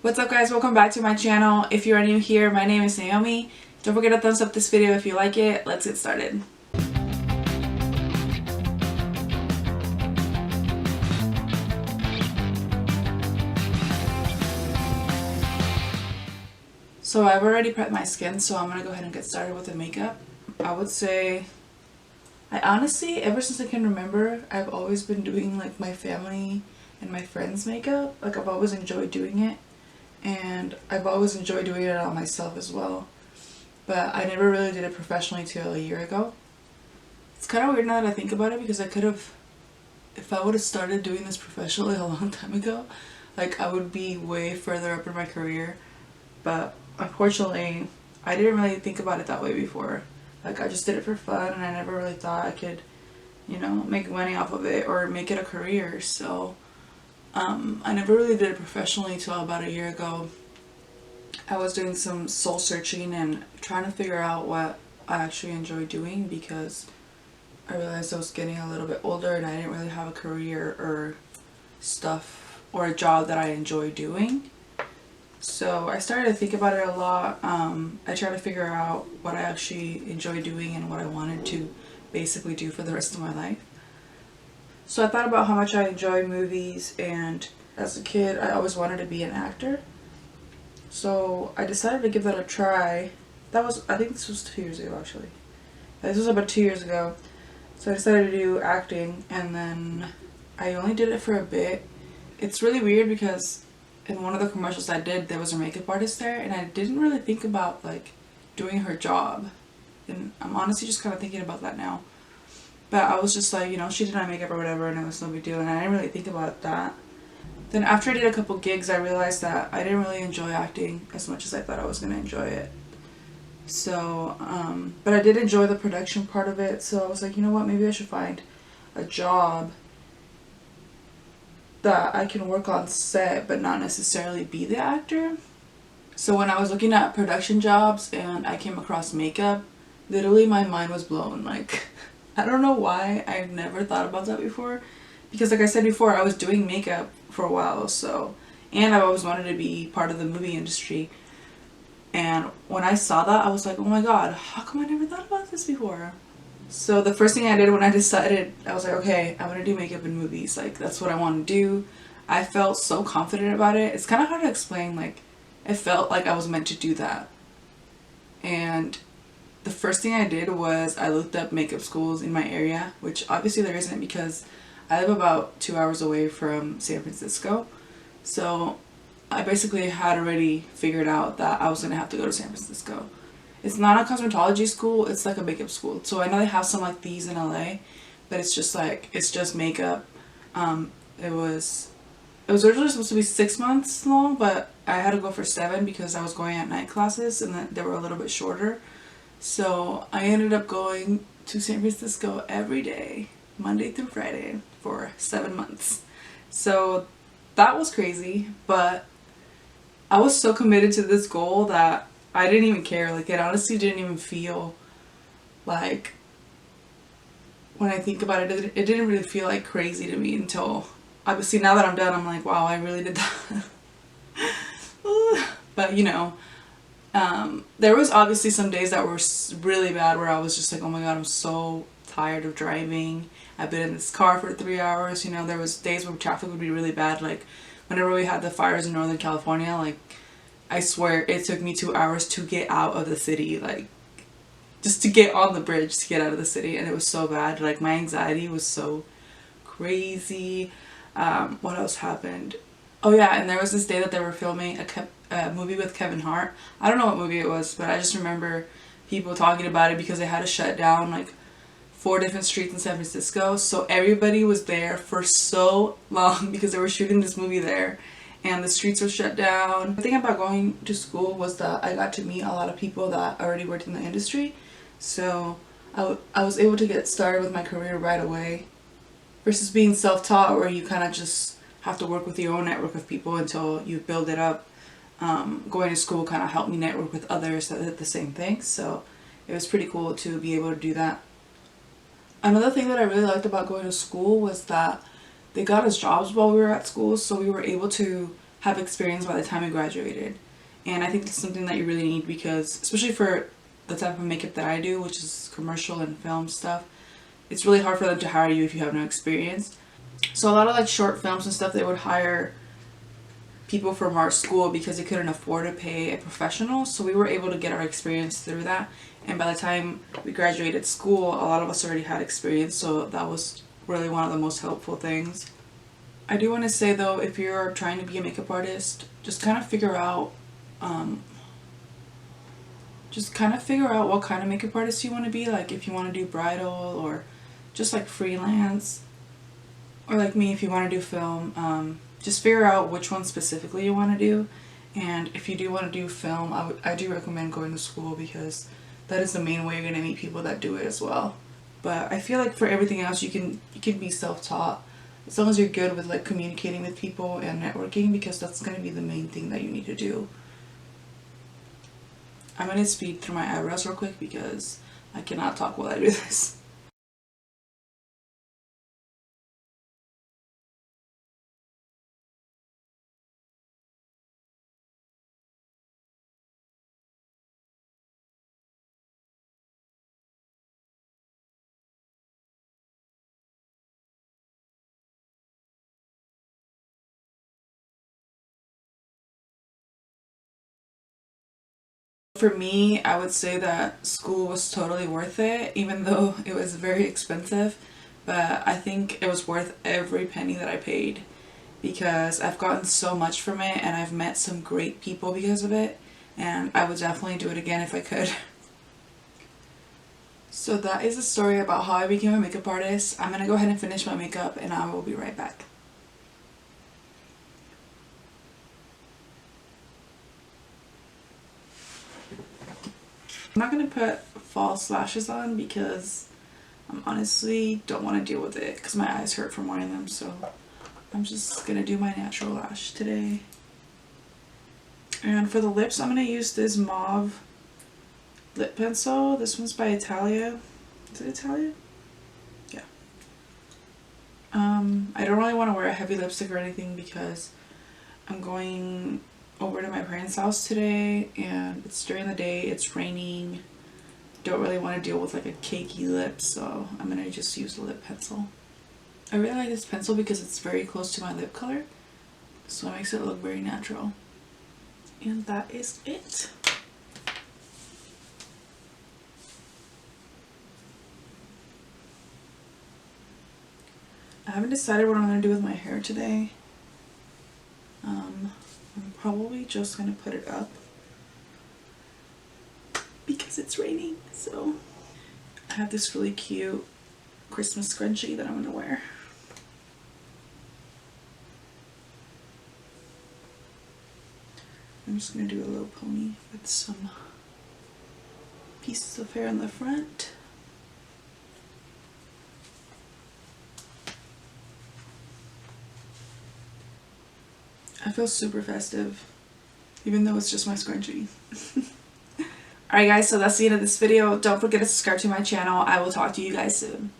What's up guys, welcome back to my channel. If you are new here, my name is Naomi. Don't forget to thumbs up this video if you like it. Let's get started. So I've already prepped my skin, so I'm gonna go ahead and get started with the makeup. I would say, I honestly, ever since I can remember, I've always been doing like my family and my friends' makeup. Like I've always enjoyed doing it. And I've always enjoyed doing it on myself as well, but I never really did it professionally till a year ago. It's kind of weird now that I think about it, because I could have, if I would have started doing this professionally a long time ago, like I would be way further up in my career. But unfortunately I didn't really think about it that way before. Like I just did it for fun, and I never really thought I could, make money off of it or make it a career. So I never really did it professionally until about a year ago. I was doing some soul searching and trying to figure out what I actually enjoy doing, because I realized I was getting a little bit older and I didn't really have a career or stuff or a job that I enjoy doing. So I started to think about it a lot. I tried to figure out what I actually enjoy doing and what I wanted to basically do for the rest of my life. So I thought about how much I enjoy movies, and as a kid I always wanted to be an actor. So I decided to give that a try. I think this was 2 years ago actually. This was about 2 years ago. So I decided to do acting, and then I only did it for a bit. It's really weird because in one of the commercials I did, there was a makeup artist there, and I didn't really think about like doing her job. And I'm honestly just kind of thinking about that now. But I was just like, she did my makeup or whatever, and it was no big deal, and I didn't really think about that. Then after I did a couple gigs, I realized that I didn't really enjoy acting as much as I thought I was going to enjoy it. So, but I did enjoy the production part of it, so I was like, you know what, maybe I should find a job that I can work on set but not necessarily be the actor. So when I was looking at production jobs and I came across makeup, literally my mind was blown. Like, I don't know why I've never thought about that before, because like I said before, I was doing makeup for a while, so, and I always wanted to be part of the movie industry. And when I saw that, I was like, oh my god, how come I never thought about this before? So the first thing I did when I decided, I was like, okay, I'm gonna do makeup in movies. Like, that's what I want to do. I felt so confident about it. It's kind of hard to explain. Like, it felt like I was meant to do that. And the first thing I did was I looked up makeup schools in my area, which obviously there isn't because I live about 2 hours away from San Francisco. So I basically had already figured out that I was going to have to go to San Francisco. It's not a cosmetology school, it's like a makeup school. So I know they have some like these in LA, but it's just makeup. It was originally supposed to be 6 months long, but I had to go for 7 because I was going at night classes, and then they were a little bit shorter. So I ended up going to San Francisco every day, Monday through Friday, for 7 months. So that was crazy, but I was so committed to this goal that I didn't even care. Like, it honestly didn't even feel like, when I think about it, it didn't really feel like crazy to me until, obviously now that I'm done, I'm like, wow, I really did that. But there was obviously some days that were really bad where I was just like, oh my god, I'm so tired of driving. I've been in this car for 3 hours. There was days where traffic would be really bad. Like whenever we had the fires in Northern California, like I swear it took me 2 hours to get out of the city, like just to get on the bridge to get out of the city, and it was so bad. Like my anxiety was so crazy. What else happened? Oh yeah, and there was this day that they were filming a movie with Kevin Hart. I don't know what movie it was, but I just remember people talking about it because they had to shut down like 4 different streets in San Francisco. So everybody was there for so long because they were shooting this movie there, and the streets were shut down. The thing about going to school was that I got to meet a lot of people that already worked in the industry. So I was able to get started with my career right away, versus being self-taught where you kind of just have to work with your own network of people until you build it up. Going to school kind of helped me network with others that did the same thing, so it was pretty cool to be able to do that. Another thing that I really liked about going to school was that they got us jobs while we were at school, so we were able to have experience by the time you graduated. And I think that's something that you really need, because especially for the type of makeup that I do, which is commercial and film stuff, it's really hard for them to hire you if you have no experience. So a lot of like short films and stuff, they would hire people from our school because they couldn't afford to pay a professional. So we were able to get our experience through that. And by the time we graduated school, a lot of us already had experience. So that was really one of the most helpful things. I do want to say though, if you're trying to be a makeup artist, just kind of figure out what kind of makeup artist you want to be. Like if you want to do bridal or just like freelance, or like me if you want to do film, just figure out which one specifically you want to do. And if you do want to do film, I do recommend going to school, because that is the main way you're going to meet people that do it as well. But I feel like for everything else you can be self-taught, as long as you're good with like communicating with people and networking, because that's going to be the main thing that you need to do. I'm going to speed through my eyebrows real quick because I cannot talk while I do this. For me, I would say that school was totally worth it, even though it was very expensive. But I think it was worth every penny that I paid, because I've gotten so much from it and I've met some great people because of it. And I would definitely do it again if I could. So that is a story about how I became a makeup artist. I'm gonna go ahead and finish my makeup and I will be right back. I'm not gonna put false lashes on because I honestly don't want to deal with it because my eyes hurt from wearing them. So I'm just gonna do my natural lash today. And for the lips, I'm gonna use this mauve lip pencil. This one's by Italia. Is it Italia? Yeah. I don't really want to wear a heavy lipstick or anything because I'm going over to my parents' house today and it's during the day, it's raining. Don't really want to deal with like a cakey lip, so I'm gonna just use the lip pencil. I really like this pencil because it's very close to my lip color, so it makes it look very natural. And that is it. I haven't decided what I'm going to do with my hair today. I'm probably just going to put it up because it's raining. So I have this really cute Christmas scrunchie that I'm going to wear. I'm just going to do a little pony with some pieces of hair in the front. I feel super festive, even though it's just my scrunchie. Alright guys, so that's the end of this video. Don't forget to subscribe to my channel. I will talk to you guys soon.